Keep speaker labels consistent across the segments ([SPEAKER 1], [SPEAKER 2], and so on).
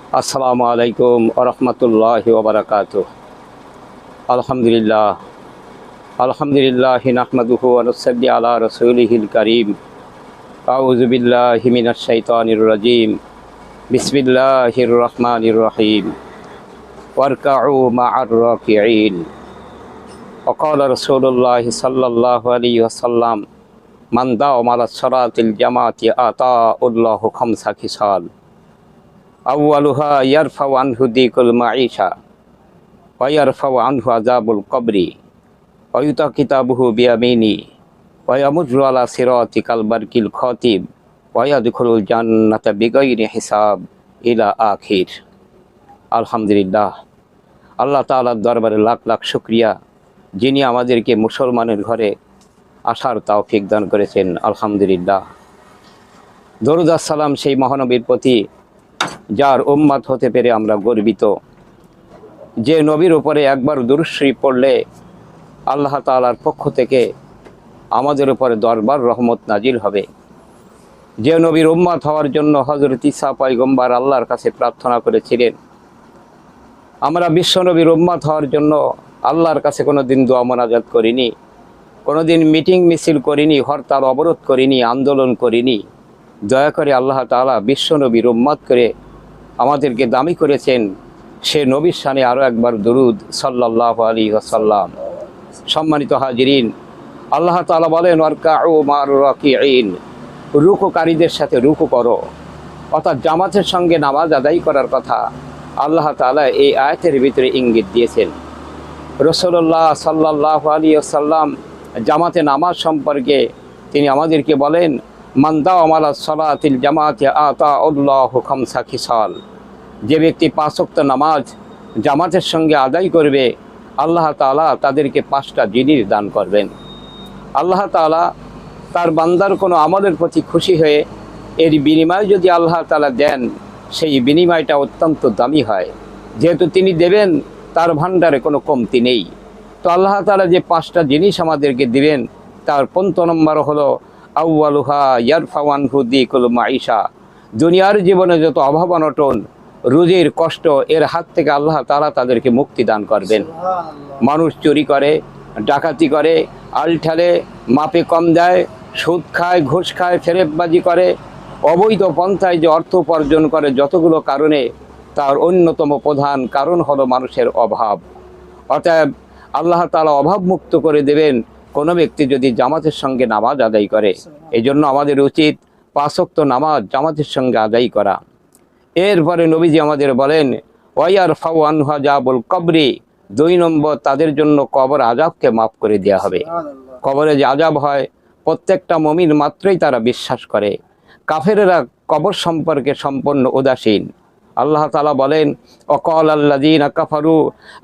[SPEAKER 1] আসসালামু আলাইকুম ওরহমতুল্লাহি ওবারাকাতুহ। আলহামদুলিল্লাহ আলহামদুলিল্লাহ নাহমাদুহু ওয়া নুসাল্লি আলা রাসূলিহিল কারীম। আউযু বিল্লাহি মিনাশ শাইতানির রাজীম। বিসমিল্লাহির রহমানির রহিম। ওয়ারকাউ মা'আর রাকিঈন। ওয়াকালা রাসূলুল্লাহি সাল্লাল্লাহু আলাইহি ওয়াসাল্লাম মান দাওama আলা সালাতিল জামাতি আতাউল্লাহু খামসা খিসাল। আউয়ালুহা ইয়ারফাউ আনহু দিকুল মাঈশা ওয়া ইয়ারফাউ আনহু আযাবুল কবরি ওয়া ইউতা কিতাবুহু বিয়ামিনি ওয়া ইয়ামুররু আলা সিরাতি কাল বারকিল খাতিব ওয়া ইয়াদখুলুল জান্নাতা বিগাইরি হিসাব ইলা আখির। আলহামদুলিল্লাহ, আল্লাহ তাআলার দরবারে লাখ লাখ শুকরিয়া, যিনি আমাদেরকে মুসলমানের ঘরে আসার তৌফিক দান করেছেন। আলহামদুলিল্লাহ, দরুদ আর সালাম সেই মহানবীর প্রতি যার উম্মত হতে পেরে আমরা গর্বিত। যে নবীর উপরে একবার দুরূদ শরীফ পড়লে আল্লাহ তাআলার পক্ষ থেকে আমাদের উপরে দরবার রহমত নাজিল হবে। যে নবীর উম্মত হওয়ার জন্য হযরত ঈসা পয়গম্বর আল্লাহর কাছে প্রার্থনা করেছিলেন, আমরা বিশ্ব নবীর উম্মত হওয়ার জন্য আল্লাহর কাছে কোনো দিন দোয়া মোনাজাত করিনি, কোনো দিন মিটিং মিছিল করিনি, হরতাল অবরোধ করিনি, আন্দোলন করিনি। দয়া করে আল্লাহ তাআলা বিশ্ব নবীর উম্মত করে আমাদেরকে দামি করেছেন। সে নবীর শানে আরও একবার দরুদ সাল্লাল্লাহু আলাইহি ওয়াসাল্লাম। সম্মানিত হাজিরিন, আল্লাহ তাআলা বলেন ওয়ারকাউ মা'আর রাকিঈন, রুকুকারীদের সাথে রুকু করো, অর্থাৎ জামাতের সঙ্গে নামাজ আদায় করার কথা আল্লাহ তাআলা এই আয়াতের ভিতরে ইঙ্গিত দিয়েছেন। রাসূলুল্লাহ সাল্লাল্লাহু আলাইহি ওয়াসাল্লাম জামাতে নামাজ সম্পর্কে তিনি আমাদেরকে বলেন মান দাওama আলা সালাতিল জামাতি আতাউল্লাহু খামসা খিসাল। যে ব্যক্তি 5 ওয়াক্ত নামাজ জামাতের সঙ্গে আদায় করবে, আল্লাহ তাআলা তাদেরকে 5টা জিনিস দান করবেন। আল্লাহ তাআলা তার বান্দার কোনো আমলের প্রতি খুশি হয়ে এর বিনিময় যদি আল্লাহ তাআলা দেন, সেই বিনিময়টা অত্যন্ত দামি হয়। যেহেতু তিনি দেবেন, তার ভাণ্ডারে কোনো কমতি নেই। তো আল্লাহ তাআলা যে 5টা জিনিস আমাদেরকে দিবেন, তার 15 নম্বর হলো আউয়ালুহা ইয়ারফাউ আনহু দিকুল মাঈশা। দুনিয়ার জীবনে যত অভাব অনটন, রুজির কষ্ট, এর হাত থেকে আল্লাহ তাআলা তাদেরকে মুক্তি দান করবেন। মানুষ চুরি করে, ডাকাতি করে, আলঠালে, মাপে কম দেয়, সুদ খায়, ঘুষ খায়, ফেরেববাজি করে, অবৈধ পন্থায় যে অর্থ উপার্জন করে, যতগুলো কারণে, তার অন্যতম প্রধান কারণ হলো মানুষের অভাব। অতএব আল্লাহ তাআলা অভাব মুক্ত করে দেবেন কোনো ব্যক্তি যদি জামাতের সঙ্গে নামাজ আদায় করে। এই জন্য আমাদের উচিত 5 ওয়াক্ত নামাজ জামাতের সঙ্গে আদায় করা। এরপরে নবীজি আমাদের বলেন ওয়াইয়ারফাউ আনহু আযাবুল কবরি, 2 নম্বর তাদের জন্য কবর আযাবকে মাফ করে দেওয়া হবে। কবরে যে আযাব হয় প্রত্যেকটা মুমিন মাত্রই তারা বিশ্বাস করে। কাফেরেরা কবর সম্পর্কে সম্পূর্ণ উদাসীন। আল্লাহ তাআলা বলেন ওয়াকাল আল্লাযীনা কাফারু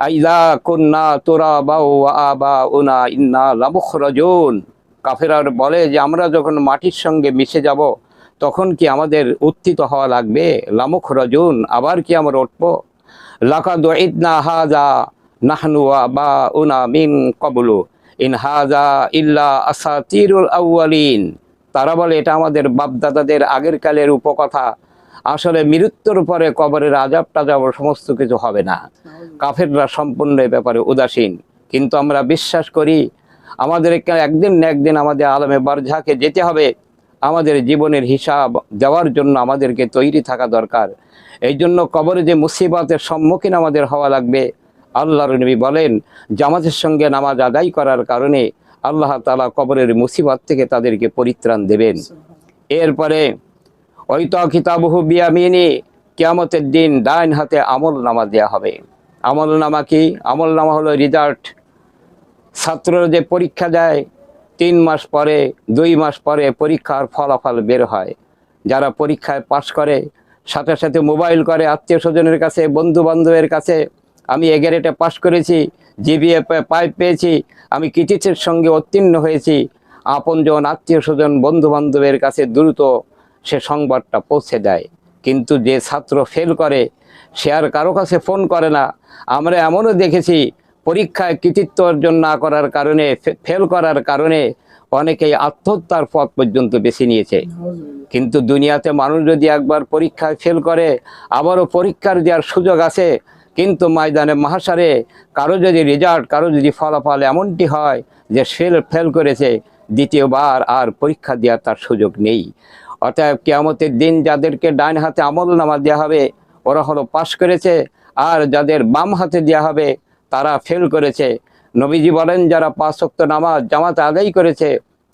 [SPEAKER 1] আইযা কুন্না তুরাবা ওয়া আবাউনা ইন্না লামুখরাজুন। কাফেররা বলে যে আমরা যখন মাটির সঙ্গে মিশে যাব, তখন কি আমাদের উত্থিত হওয়া লাগবে? লামুখরাজুন, আবার কি আমরা উঠবো? লাকাদ ইদনা হাযা নাহনু ওয়া আবাউনা মিন ক্বাবলু ইন হাযা ইল্লা আসাতিরুল আউয়ালিন। তারা বলে এটা আমাদের বাপদাদাদের আগের কালের উপকথা, আসলে মৃত্যুর পরে কবরের আযাব টাযাব সমস্ত কিছু হবে না। কাফেররা সম্পূর্ণ এ ব্যাপারে উদাসীন। কিন্তু আমরা বিশ্বাস করি আমাদের একদিন না একদিন আমাদের আলমে বারজাকে যেতে হবে। আমাদের জীবনের হিসাব দেওয়ার জন্য আমাদেরকে তৈরি থাকা দরকার। এই জন্য কবরে যে মুসিবতের সম্মুখীন আমাদের হওয়া লাগবে, আল্লাহর নবী বলেন জামাতের সঙ্গে নামাজ আদায় করার কারণে আল্লাহ তাআলা কবরের মুসিবত থেকে তাদেরকে পরিত্রাণ দেবেন। এরপরে ওয়াইতা কিতাবুহু বিয়ামিনি, কিয়ামতের দিন ডাইন হাতে আমল নামা দেওয়া হবে। আমল নামা কি? আমল নামা হলো রিজাল্ট। ছাত্ররা যে পরীক্ষা দেয় 3 মাস পরে, 2 মাস পরে পরীক্ষার ফলাফল বের হয়। যারা পরীক্ষায় পাশ করে সাথে সাথে মোবাইল করে আত্মীয় স্বজনের কাছে, বন্ধু বান্ধবের কাছে, আমি এ গ্রেডে পাশ করেছি, জিপিএ 5 পেয়েছি, আমি কৃতিত্বের সঙ্গে উত্তীর্ণ হয়েছি। আপনজন, আত্মীয় স্বজন, বন্ধু বান্ধবের কাছে দ্রুত সে সংবাদটা পৌঁছে দেয়। কিন্তু যে ছাত্র ফেল করে সে আর কারো কাছে ফোন করে না। আমরা এমনও দেখেছি পরীক্ষায় কৃতিত্ব অর্জন না করার কারণে, ফেল করার কারণে অনেকেই আত্মহত্যার পথ পর্যন্ত বেছে নিয়েছে। কিন্তু দুনিয়াতে মানুষ যদি একবার পরীক্ষায় ফেল করে, আবারও পরীক্ষার দেওয়ার সুযোগ আছে। কিন্তু ময়দানে মাহশারে কারো যদি রেজাল্ট, কারো যদি ফলাফল এমনটি হয় যে ফেল করেছে, দ্বিতীয়বার আর পরীক্ষা দেওয়ার তার সুযোগ নেই। অতএব কিয়ামতের দিন যাদেরকে ডান হাতে আমলনামা দেওয়া হবে ওরা হলো পাশ করেছে, আর যাদের বাম হাতে দেওয়া হবে তারা ফেল করেছে। নবীজি বলেন যারা 5 ওয়াক্ত নামাজ জামাতে আদায় করেছে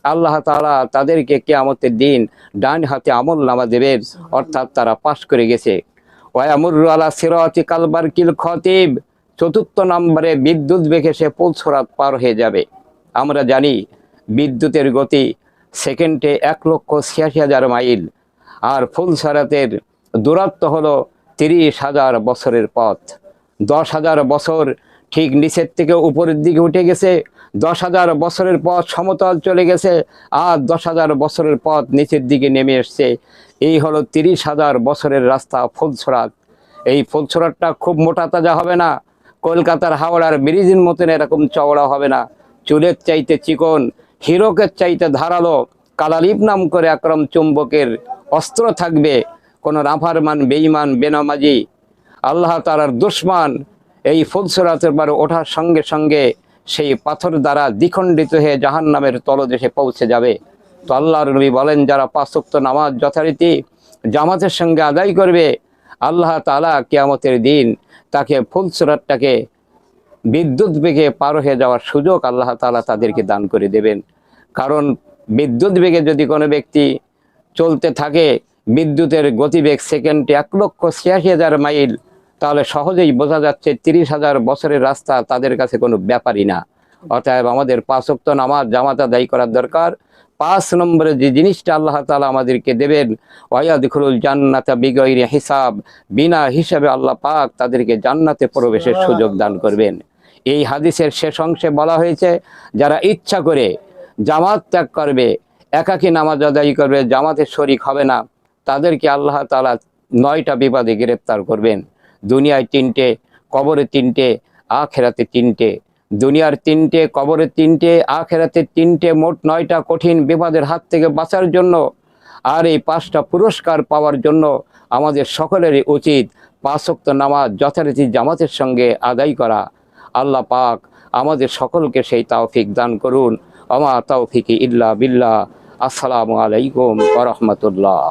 [SPEAKER 1] আল্লাহ তাআলা তাদেরকে কিয়ামতের দিন ডান হাতে আমলনামা দেবেন, অর্থাৎ তারা পাশ করে গেছে। ওয়ায়ামুরু আলা সিরাতি কাল বারকিল খতিব, 4র্থ নম্বরে বিদ্যুৎ বেগে সে পুলসরাত পার হয়ে যাবে। আমরা জানি বিদ্যুতের গতি সেকেন্ডে 1,86,000 মাইল, আর ফুলসরাতের দূরত্ব হলো 30,000 বছরের পথ। 10,000 বছর ঠিক নিচের থেকে উপরের দিকে উঠে গেছে, 10,000 বছরের পথ সমতল চলে গেছে, আর 10,000 বছরের পথ নিচের দিকে নেমে এসছে। এই হলো 30,000 বছরের রাস্তা ফুলসরাত। এই ফুলসরাতটা খুব মোটা তাজা হবে না, কলকাতার হাওড়ার ব্রিজের মতন এরকম চওড়া হবে না, চুলের চাইতে চিকন, হিরকের চাইতে ধারালো, কালালিপ নাম করে একরম চুম্বকের অস্ত্র থাকবে। কোনো নাফরমান, বেঈমান, বেনামাজি, আল্লাহ তাআলার দুশমন এই ফুলসরাতের পারে ওঠার সঙ্গে সঙ্গে সেই পাথর দ্বারা দ্বিখণ্ডিত হয়ে জাহান্নামের তলদেশে পৌঁছে যাবে। তো আল্লাহর নবী বলেন যারা 5 ওয়াক্ত নামাজ যথারীতি জামাতের সঙ্গে আদায় করবে আল্লাহ তাআলা কিয়ামতের দিন তাকে ফুলসরাতটাকে বিদ্যুৎ বেগে পার হয়ে যাওয়ার সুযোগ আল্লাহ তাআলা তাদেরকে দান করে দেবেন। কারণ বিদ্যুৎ বেগে যদি কোনো ব্যক্তি চলতে থাকে, বিদ্যুতের গতিবেগ সেকেন্ডে 1,86,000 মাইল, তাহলে সহজেই বোঝা যাচ্ছে 30,000 বছরের রাস্তা তাদের কাছে কোনো ব্যাপারই না। অতএব আমাদের 5 ওয়াক্ত নামাজ জামাত আদায় করার দরকার। 5 নম্বরে যে জিনিসটা আল্লাহ তাআলা আমাদেরকে দেবেন, ওয়ায়াদখুলুল জান্নাতা বিগাইরি হিসাব, বিনা হিসাবে আল্লাহ পাক তাদেরকে জান্নাতে প্রবেশের সুযোগ দান করবেন। এই হাদিসের শেষ অংশে বলা হয়েছে যারা ইচ্ছা করে জামাত ত্যাগ করবে, একাকী নামাজ আদায় করবে, জামাতে শরিক হবে না, তাদেরকে আল্লাহ তাআলা 9টা বিপদে গ্রেফতার করবেন। দুনিয়ায় 3টে, কবরে 3টে, আখিরাতে 3টে। দুনিয়ার 3টে, কবরে 3টে, আখিরাতে 3টে, মোট 9টা কঠিন বিপদের হাত থেকে বাঁচার জন্য আর এই 5টা পুরস্কার পাওয়ার জন্য আমাদের সকলেরই উচিত 5 ওয়াক্ত নামাজ যথারীতি জামাতের সঙ্গে আদায় করা। আল্লাহ পাক আমাদের সকলকে সেই তৌফিক দান করুন। আমা তৌফিকি ইল্লা বিল্লাহ। আসসালামু আলাইকুম ওয়া রাহমাতুল্লাহ।